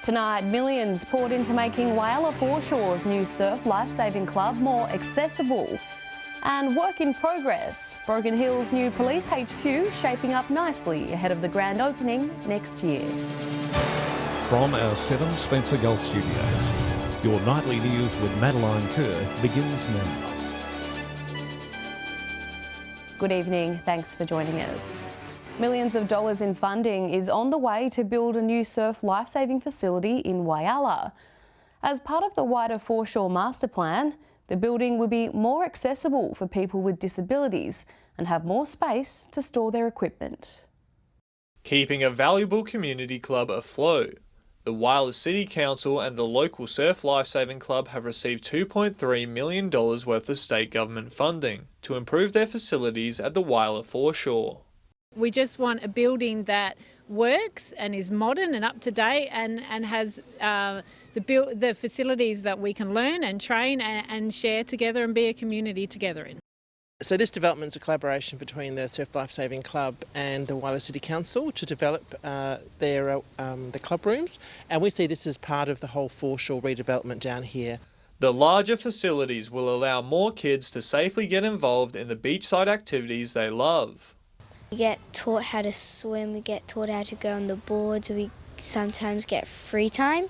Tonight, millions poured into making Wayala Foreshore's new surf lifesaving club more accessible. And work in progress, Broken Hill's new police HQ shaping up nicely ahead of the grand opening next year. From our 7 Spencer Gulf Studios, your nightly news with Madeline Kerr begins now. Good evening, thanks for joining us. Millions of dollars in funding is on the way to build a new surf lifesaving facility in Wayala. As part of the wider Foreshore Master Plan, the building will be more accessible for people with disabilities and have more space to store their equipment. Keeping a valuable community club afloat. The Wayala City Council and the local Surf Lifesaving Club have received $2.3 million worth of state government funding to improve their facilities at the Wayala Foreshore. We just want a building that works and is modern and up to date and has the facilities that we can learn and train and share together and be a community together in. So this development is a collaboration between the Surf Lifesaving Club and the Wayala City Council to develop the club rooms, and we see this as part of the whole foreshore redevelopment down here. The larger facilities will allow more kids to safely get involved in the beachside activities they love. We get taught how to swim, we get taught how to go on the boards, we sometimes get free time.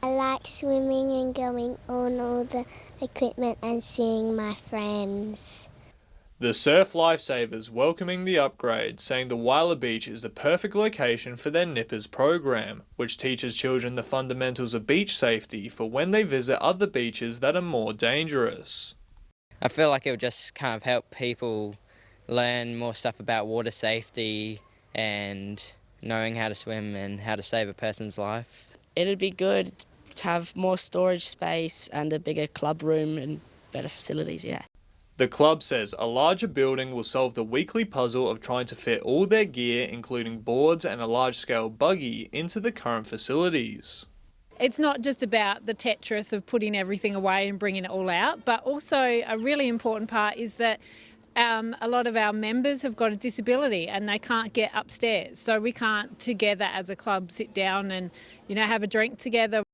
I like swimming and going on all the equipment and seeing my friends. The Surf Lifesavers welcoming the upgrade, saying the Wayala Beach is the perfect location for their Nippers program, which teaches children the fundamentals of beach safety for when they visit other beaches that are more dangerous. I feel like it will just kind of help people learn more stuff about water safety and knowing how to swim and how to save a person's life. It'd be good to have more storage space and a bigger club room and better facilities, yeah. The club says a larger building will solve the weekly puzzle of trying to fit all their gear, including boards and a large-scale buggy, into the current facilities. It's not just about the Tetris of putting everything away and bringing it all out, but also a really important part is that a lot of our members have got a disability and they can't get upstairs. So we can't together as a club sit down and, have a drink together.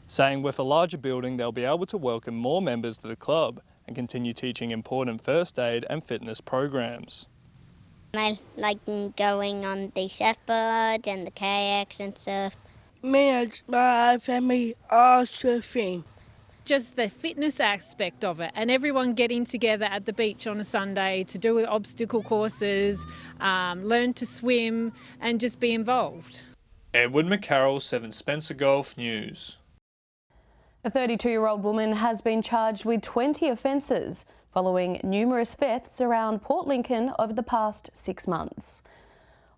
Saying with a larger building they'll be able to welcome more members to the club and continue teaching important first aid and fitness programs. I like going on the surfboard and the kayaks and stuff. Me and my family are surfing. Just the fitness aspect of it and everyone getting together at the beach on a Sunday to do obstacle courses, learn to swim and just be involved. Edward McCarroll, 7 Spencer Gulf News. A 32-year-old woman has been charged with 20 offences following numerous thefts around Port Lincoln over the past 6 months.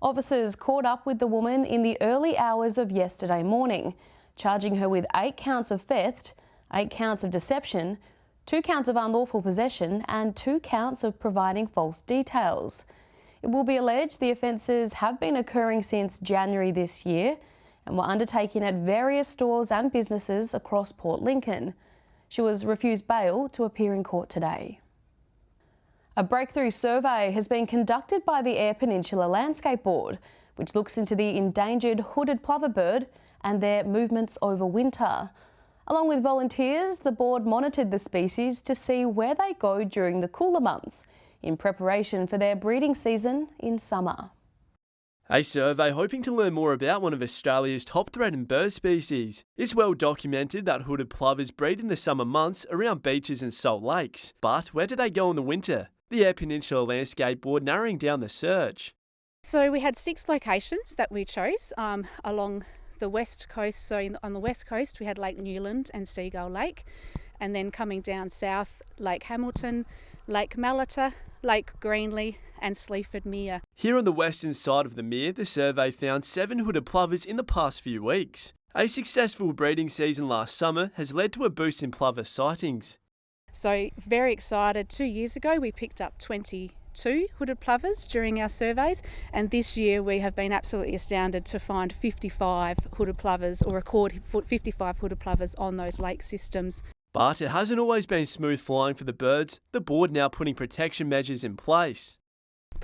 Officers caught up with the woman in the early hours of yesterday morning, charging her with 8 counts of theft, 8 counts of deception, 2 counts of unlawful possession and 2 counts of providing false details. It will be alleged the offences have been occurring since January this year and were undertaken at various stores and businesses across Port Lincoln. She was refused bail to appear in court today. A breakthrough survey has been conducted by the Eyre Peninsula Landscape Board, which looks into the endangered hooded plover bird and their movements over winter. Along with volunteers, the board monitored the species to see where they go during the cooler months in preparation for their breeding season in summer. A survey hoping to learn more about one of Australia's top threatened bird species. It's well documented that hooded plovers breed in the summer months around beaches and salt lakes. But where do they go in the winter? The Eyre Peninsula Landscape Board narrowing down the search. So we had 6 locations that we chose along the west coast. So on the west coast we had Lake Newland and Seagull Lake, and then coming down south, Lake Hamilton, Lake Malata, Lake Greenley and Sleaford Mere. Here on the western side of the Mere, the survey found 7 hooded plovers in the past few weeks. A successful breeding season last summer has led to a boost in plover sightings. So very excited, 2 years ago we picked up 22 hooded plovers during our surveys, and this year we have been absolutely astounded to find 55 hooded plovers, or record 55 hooded plovers on those lake systems. But it hasn't always been smooth flying for the birds, the board now putting protection measures in place.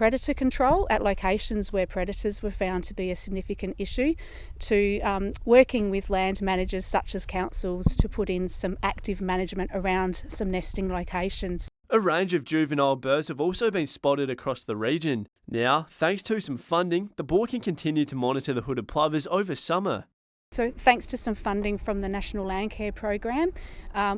predator control at locations where predators were found to be a significant issue, to working with land managers such as councils to put in some active management around some nesting locations. A range of juvenile birds have also been spotted across the region. Now, thanks to some funding, the board can continue to monitor the hooded plovers over summer. So thanks to some funding from the National Landcare Program,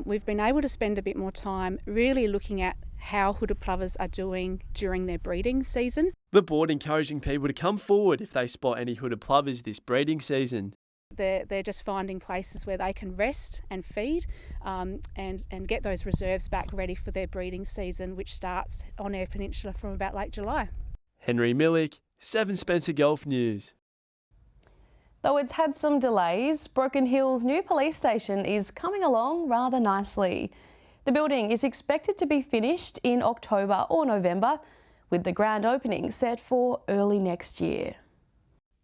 we've been able to spend a bit more time really looking at how hooded plovers are doing during their breeding season. The board encouraging people to come forward if they spot any hooded plovers this breeding season. They're just finding places where they can rest and feed and get those reserves back ready for their breeding season, which starts on Eyre Peninsula from about late July. Henry Millick, 7 Spencer Golf News. Though it's had some delays, Broken Hill's new police station is coming along rather nicely. The building is expected to be finished in October or November, with the grand opening set for early next year.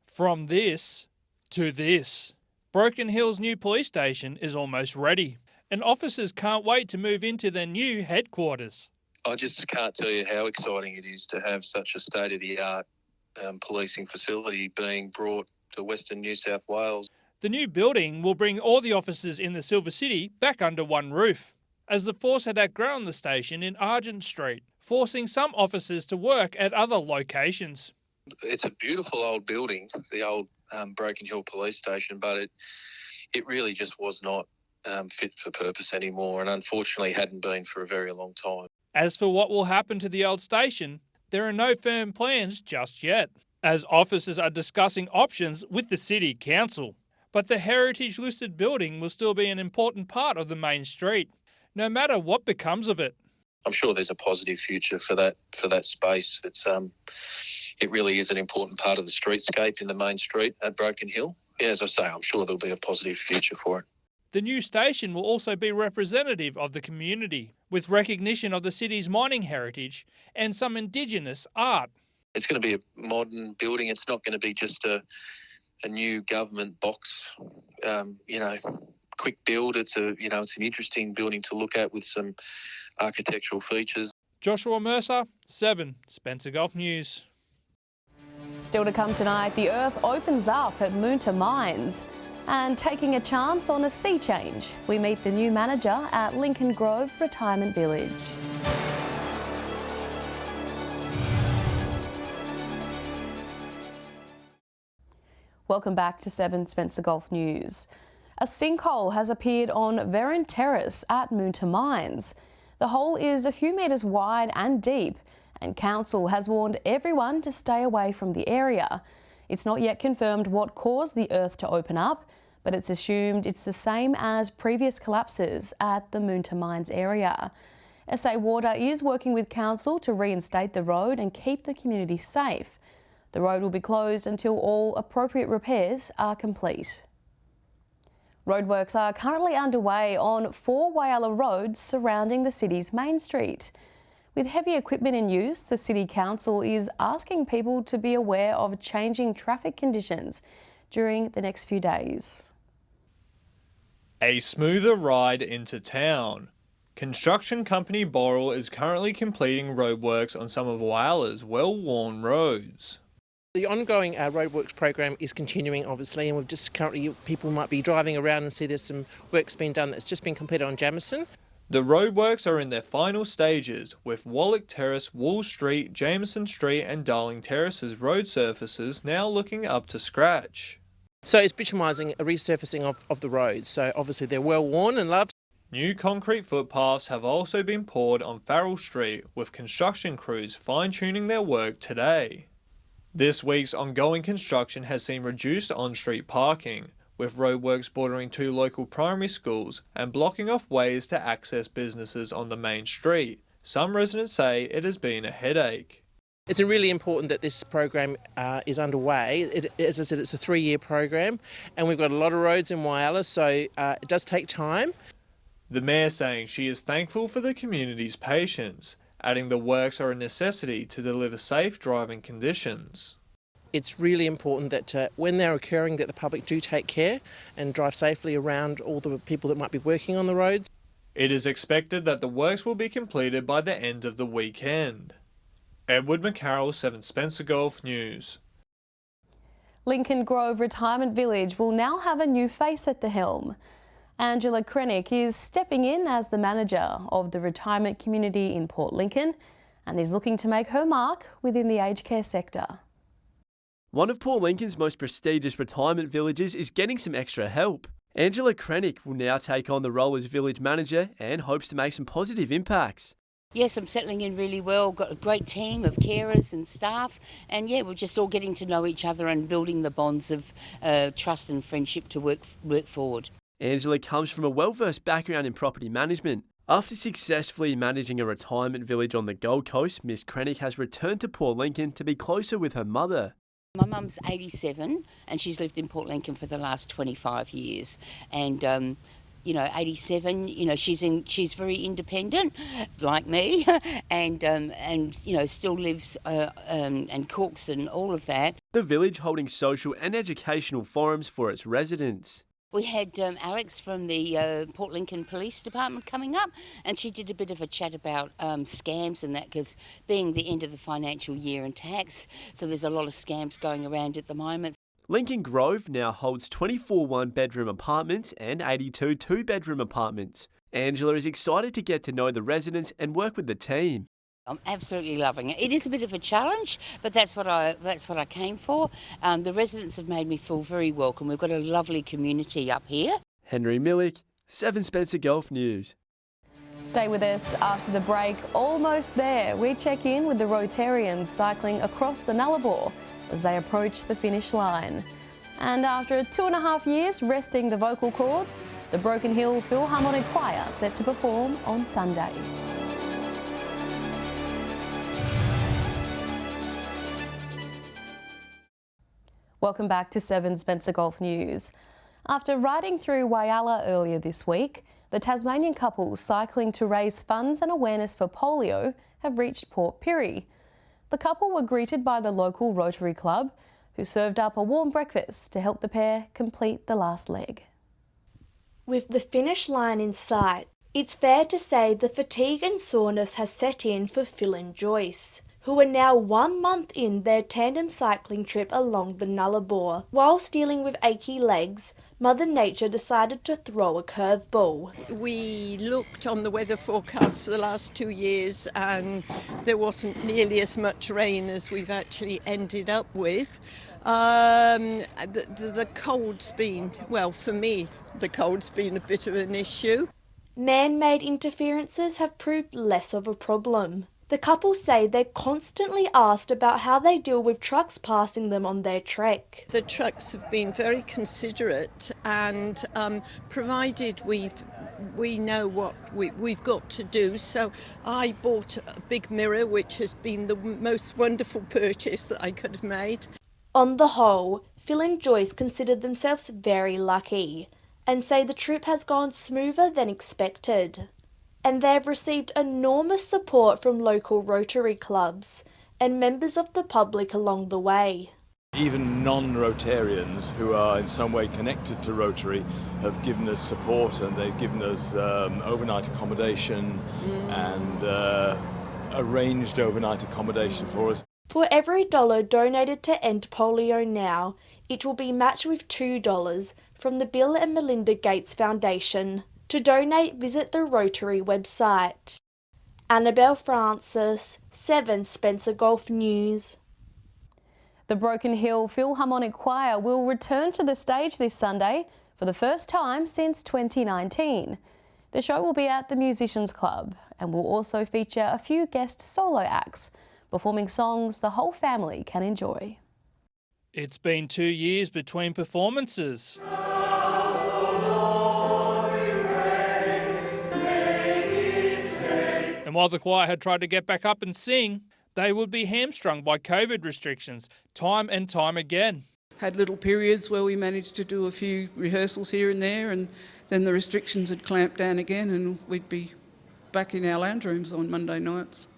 From this to this. Broken Hill's new police station is almost ready, and officers can't wait to move into their new headquarters. I just can't tell you how exciting it is to have such a state-of-the-art policing facility being brought to Western New South Wales. The new building will bring all the officers in the Silver City back under one roof, as the force had outgrown the station in Argent Street, forcing some officers to work at other locations. It's a beautiful old building, the old Broken Hill Police Station, but it really just was not fit for purpose anymore, and unfortunately hadn't been for a very long time. As for what will happen to the old station, there are no firm plans just yet, as officers are discussing options with the City Council. But the heritage-listed building will still be an important part of the main street, no matter what becomes of it. I'm sure there's a positive future for that space. It really is an important part of the streetscape in the main street at Broken Hill. Yeah, as I say, I'm sure there'll be a positive future for it. The new station will also be representative of the community, with recognition of the city's mining heritage and some Indigenous art. It's going to be a modern building. It's not going to be just a new government box, quick build. It's an interesting building to look at with some architectural features. Joshua Mercer, 7 Spencer Golf News. Still to come tonight, the Earth opens up at Moonta Mines. And taking a chance on a sea change, we meet the new manager at Lincoln Grove Retirement Village. Welcome back to 7 Spencer Golf News. A sinkhole has appeared on Veron Terrace at Moonta Mines. The hole is a few metres wide and deep, and Council has warned everyone to stay away from the area. It's not yet confirmed what caused the earth to open up, but it's assumed it's the same as previous collapses at the Moonta Mines area. SA Water is working with Council to reinstate the road and keep the community safe. The road will be closed until all appropriate repairs are complete. Roadworks are currently underway on 4 Wayala roads surrounding the city's main street. With heavy equipment in use, the City Council is asking people to be aware of changing traffic conditions during the next few days. A smoother ride into town. Construction company Boral is currently completing roadworks on some of Wayala's well-worn roads. The ongoing roadworks program is continuing, obviously, and we've just currently, people might be driving around and see there's some work's been done that's just been completed on Jamison. The roadworks are in their final stages, with Veron Terrace, Wall Street, Jameson Street and Darling Terrace's road surfaces now looking up to scratch. So it's bitumising, a resurfacing of the roads, so obviously they're well worn and loved. New concrete footpaths have also been poured on Farrell Street, with construction crews fine-tuning their work today. This week's ongoing construction has seen reduced on-street parking, with roadworks bordering 2 local primary schools and blocking off ways to access businesses on the main street. Some residents say it has been a headache. It's really important that this program is underway. As I said, it's a 3-year program, and we've got a lot of roads in Wayala, so it does take time. The Mayor saying she is thankful for the community's patience, adding the works are a necessity to deliver safe driving conditions. It's really important that when they're occurring that the public do take care and drive safely around all the people that might be working on the roads. It is expected that the works will be completed by the end of the weekend. Edward McCarroll, 7 Spencer Golf News. Lincoln Grove Retirement Village will now have a new face at the helm. Angela Krennick is stepping in as the manager of the retirement community in Port Lincoln and is looking to make her mark within the aged care sector. One of Port Lincoln's most prestigious retirement villages is getting some extra help. Angela Krennick will now take on the role as village manager and hopes to make some positive impacts. Yes, I'm settling in really well. Got a great team of carers and staff, and yeah, we're just all getting to know each other and building the bonds of trust and friendship to work forward. Angela comes from a well-versed background in property management. After successfully managing a retirement village on the Gold Coast, Miss Krennick has returned to Port Lincoln to be closer with her mother. My mum's 87 and she's lived in Port Lincoln for the last 25 years. And 87, she's very independent, like me, and still lives and cooks and all of that. The village holding social and educational forums for its residents. We had Alex from the Port Lincoln Police Department coming up, and she did a bit of a chat about scams and that, because being the end of the financial year and tax, so there's a lot of scams going around at the moment. Lincoln Grove now holds 24 one-bedroom apartments and 82 two-bedroom apartments. Angela is excited to get to know the residents and work with the team. I'm absolutely loving it. It is a bit of a challenge, but that's what I came for. The residents have made me feel very welcome. We've got a lovely community up here. Henry Millick, 7 Spencer Golf News. Stay with us after the break. Almost there. We check in with the Rotarians cycling across the Nullarbor as they approach the finish line. And after 2.5 years resting the vocal cords, the Broken Hill Philharmonic Choir set to perform on Sunday. Welcome back to 7 Spencer Golf News. After riding through Wayala earlier this week, the Tasmanian couple cycling to raise funds and awareness for polio have reached Port Pirie. The couple were greeted by the local Rotary Club, who served up a warm breakfast to help the pair complete the last leg. With the finish line in sight, it's fair to say the fatigue and soreness has set in for Phil and Joyce, who are now 1 month in their tandem cycling trip along the Nullarbor. Whilst dealing with achy legs, Mother Nature decided to throw a curveball. We looked on the weather forecast for the last 2 years and there wasn't nearly as much rain as we've actually ended up with. The cold's been, well, for me, the cold's been a bit of an issue. Man-made interferences have proved less of a problem. The couple say they're constantly asked about how they deal with trucks passing them on their trek. The trucks have been very considerate and provided we know what we've got to do. So I bought a big mirror, which has been the most wonderful purchase that I could have made. On the whole, Phil and Joyce consider themselves very lucky and say the trip has gone smoother than expected. And they've received enormous support from local Rotary clubs and members of the public along the way. Even non-Rotarians who are in some way connected to Rotary have given us support, and they've given us overnight accommodation and arranged overnight accommodation for us. For every $1 donated to End Polio Now, it will be matched with $2 from the Bill and Melinda Gates Foundation. To donate, visit the Rotary website. Annabelle Francis, 7 Spencer Golf News. The Broken Hill Philharmonic Choir will return to the stage this Sunday for the first time since 2019. The show will be at the Musicians Club and will also feature a few guest solo acts, performing songs the whole family can enjoy. It's been 2 years between performances. And while the choir had tried to get back up and sing, they would be hamstrung by COVID restrictions time and time again. Had little periods where we managed to do a few rehearsals here and there, and then the restrictions had clamped down again and we'd be back in our lounge rooms on Monday nights.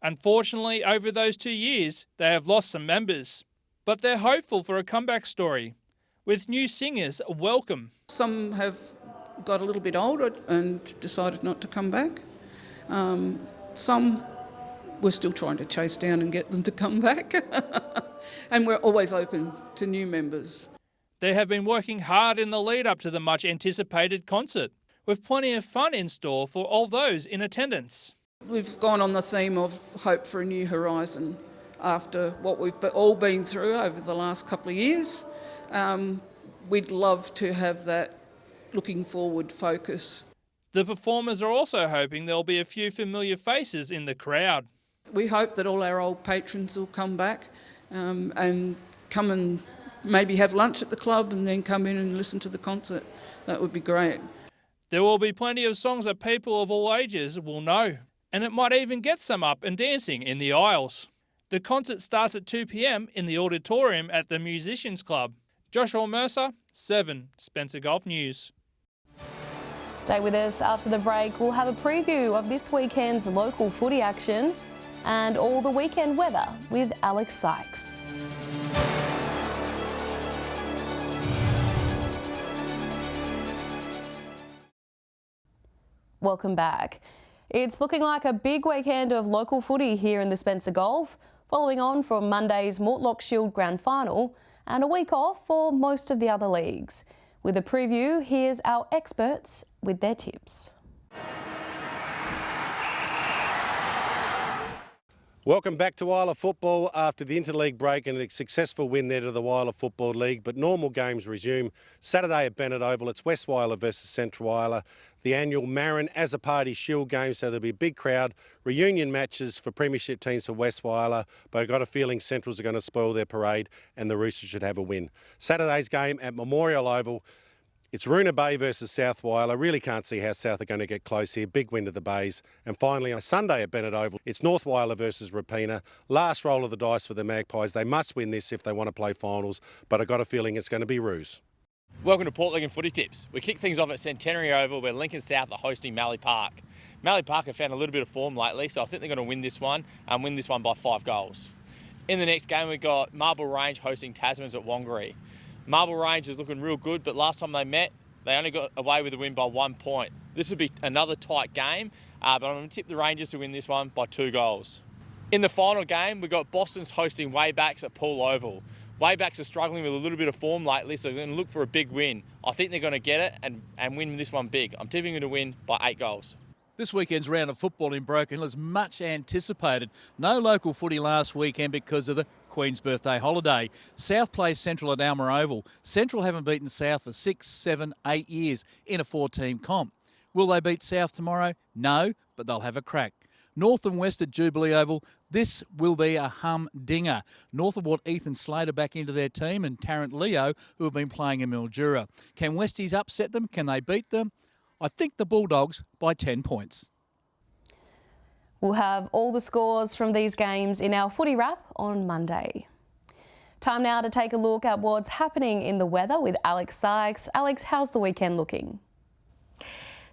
Unfortunately, over those 2 years, they have lost some members. But they're hopeful for a comeback story, with new singers welcome. Some have got a little bit older and decided not to come back. Some we're still trying to chase down and get them to come back. And we're always open to new members. They have been working hard in the lead up to the much anticipated concert, with plenty of fun in store for all those in attendance. We've gone on the theme of hope for a new horizon after what we've all been through over the last couple of years. We'd love to have that looking forward focus. The performers are also hoping there'll be a few familiar faces in the crowd. We hope that all our old patrons will come back and come and maybe have lunch at the club and then come in and listen to the concert. That would be great. There will be plenty of songs that people of all ages will know, and it might even get some up and dancing in the aisles. The concert starts at 2 p.m. in the auditorium at the Musicians Club. Joshua Mercer, 7 Spencer Golf News. Stay with us after the break. We'll have a preview of this weekend's local footy action and all the weekend weather with Alex Sykes. Welcome back. It's looking like a big weekend of local footy here in the Spencer Golf, following on from Monday's Mortlock Shield Grand Final and a week off for most of the other leagues. With a preview, here's our experts with their tips. Welcome back to Wayala football after the interleague break and a successful win there to the Wayala Football League, but normal games resume. Saturday at Bennett Oval, it's West Wayala versus Central Wayala, the annual Marin as a Party Shield game, so there'll be a big crowd, reunion matches for premiership teams for West Wayala, but I've got a feeling Centrals are going to spoil their parade and the Roosters should have a win. Saturday's game at Memorial Oval, it's Roona Bay versus South Wayala. Really can't see how South are going to get close here. Big win to the Bays. And finally, on Sunday at Bennett Oval, it's North Wayala versus Rapina. Last roll of the dice for the Magpies. They must win this if they want to play finals, but I've got a feeling it's going to be Roos. Welcome to Port Lincoln Footy Tips. We kick things off at Centenary Oval where Lincoln South are hosting Mallee Park. Mallee Park have found a little bit of form lately, so I think they're going to win this one and win this one by 5 goals. In the next game, we've got Marble Range hosting Tasmans at Wongaree. Marble Range is looking real good, but last time they met, they only got away with a win by 1 point. This would be another tight game, but I'm going to tip the Rangers to win this one by 2 goals. In the final game, we've got Boston's hosting Waybacks at Poole Oval. Waybacks are struggling with a little bit of form lately, so they're going to look for a big win. I think they're going to get it and win this one big. I'm tipping them to win by 8 goals. This weekend's round of football in Broken Hill is much anticipated. No local footy last weekend because of the Queen's birthday holiday. South plays Central at Alma Oval. Central haven't beaten South for 6, 7, 8 years in a 4-team comp. Will they beat South tomorrow? No, but they'll have a crack. North and West at Jubilee Oval, this will be a humdinger. North have brought Ethan Slater back into their team and Tarrant Leo, who have been playing in Mildura. Can Westies upset them? Can they beat them? I think the Bulldogs by 10 points. We'll have all the scores from these games in our footy wrap on Monday. Time now to take a look at what's happening in the weather with Alex Sykes. Alex, how's the weekend looking?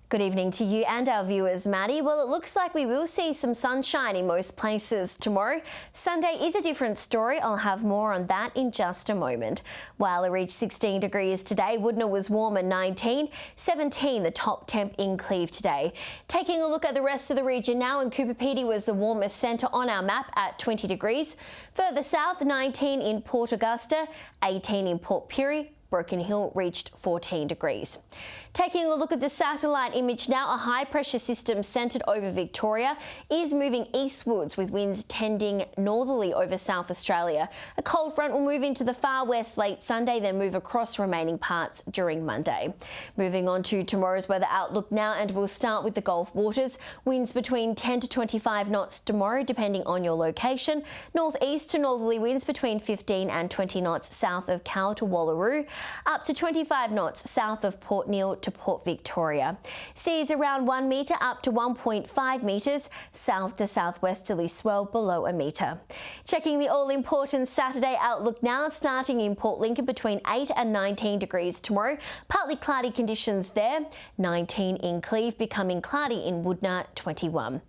Good evening to you and our viewers, Maddie. Well, it looks like we will see some sunshine in most places tomorrow. Sunday is a different story. I'll have more on that in just a moment. Wayala reached 16 degrees today. Woodna was warm at 19, 17 the top temp in Cleve today. Taking a look at the rest of the region now, and Cooper Pedy was the warmest centre on our map at 20 degrees. Further south, 19 in Port Augusta, 18 in Port Pirie. Broken Hill reached 14 degrees. Taking a look at the satellite image now, a high pressure system centred over Victoria is moving eastwards with winds tending northerly over South Australia. A cold front will move into the far west late Sunday, then move across remaining parts during Monday. Moving on to tomorrow's weather outlook now, and we'll start with the Gulf waters. Winds between 10 to 25 knots tomorrow, depending on your location. Northeast to northerly winds between 15 and 20 knots south of Cal to Wallaroo. Up to 25 knots south of Port Neal to Port Victoria. Seas around 1 metre up to 1.5 metres, south to southwesterly swell below a metre. Checking the all-important Saturday outlook now, starting in Port Lincoln between 8 and 19 degrees tomorrow. Partly cloudy conditions there, 19 in Cleve, becoming cloudy in Woodna, 21.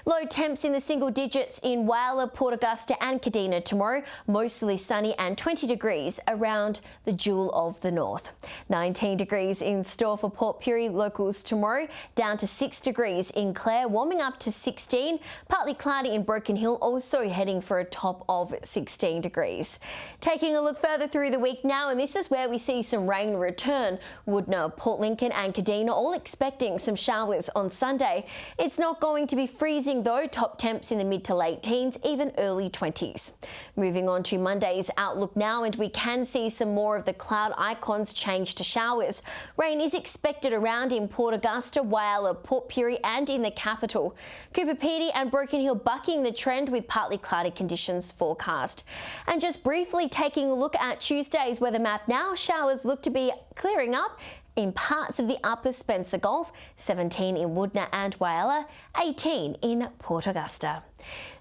Low temps in the single digits in Wayala, Port Augusta and Kadina tomorrow, mostly sunny and 20 degrees around the Jewel of the north. 19 degrees in store for Port Pirie locals tomorrow, down to 6 degrees in Clare, warming up to 16. Partly cloudy in Broken Hill, also heading for a top of 16 degrees. Taking a look further through the week now, and this is where we see some rain return. Woodner, Port Lincoln and Kadina all expecting some showers on Sunday. It's not going to be freezing though, top temps in the mid to late teens, even early 20s. Moving on to Monday's outlook now, and we can see some more of the cloud icons change to showers. Rain is expected around in Port Augusta, Wayala, Port Pirie and in the capital. Cooper Pedy and Broken Hill bucking the trend with partly cloudy conditions forecast. And just briefly taking a look at Tuesday's weather map now, showers look to be clearing up in parts of the upper Spencer Gulf, 17 in Woodner and Wayala, 18 in Port Augusta.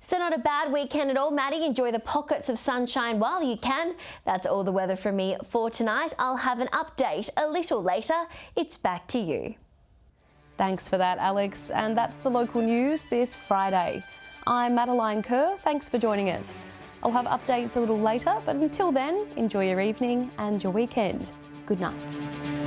So not a bad weekend at all, Maddie. Enjoy the pockets of sunshine while you can. That's all the weather from me for tonight. I'll have an update a little later. It's back to you. Thanks for that, Alex. And that's the local news this Friday. I'm Madeline Kerr. Thanks for joining us. I'll have updates a little later, but until then, enjoy your evening and your weekend. Good night.